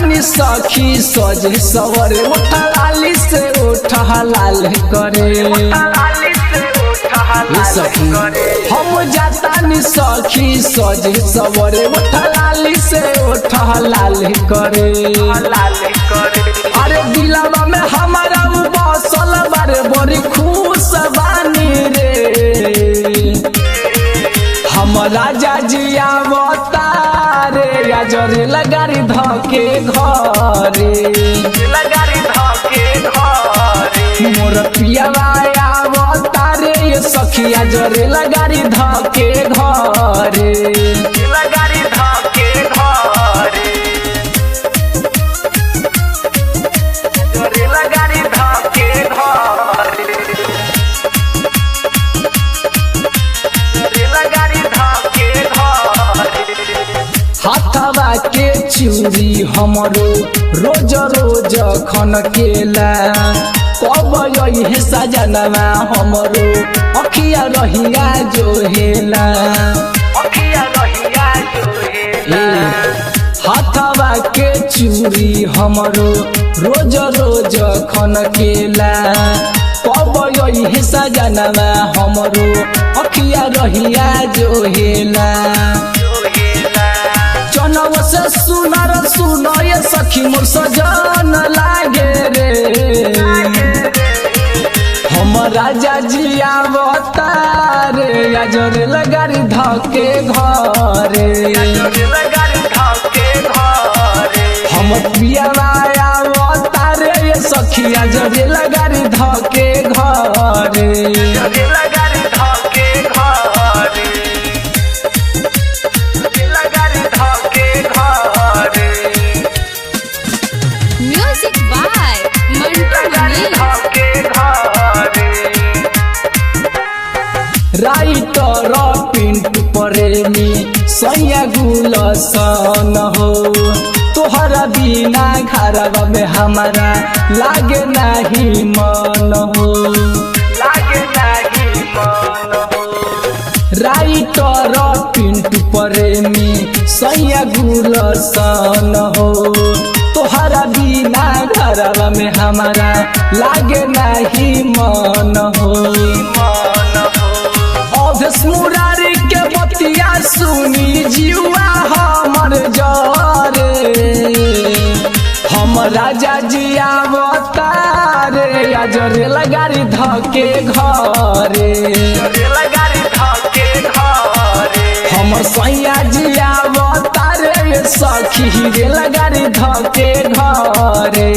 तानी सखी सज सवर उठा लाली से उठा लाल करे सखी हम जातानी सखी सज सवर उठा लाली से उठा लाल करे अरे दिलवा में हमारा बसल बारे बड़ी खुश बानी रे हम राजा जिया बतारे जरे लगारी धके घरे मोर पियावा बतारे ये सखिया जरे लगारी धके घरे हाथवा के चूड़ी हमरो रोज रोज खन केला कब यही सजनवा हमरो अखिया रहिया जो हेला हाथवा के चूड़ी हमरो रोज रोज खन केला कब यही सजनवा हमरो अखिया रहिया जो हेला जनव से सुनर सुनो ये सखी मोर सजन लागे रे हम राजा जिया बतारे जरे लगारी धके घरे हम पियावा बतारे ये सखिया जरे लगारी धके घरे म्यूजिक बाय राइटर पिंटू प्रेमी सैया गुलसन हो तोहरा बिना घरवा में हमारा लागे नहीं मन हो राइटर पिंटू प्रेमी सैया गुलसन हो तोहरा बिना घरवा में हमारा लागे नहीं मन हो अवधेश मुरारी के बतिया सुनी जीवा हमर जरे हम राजा जिया बतारे जरे लगारी धके घरे हम सैया जिया बतारे सखी रे लगारी धके घरे।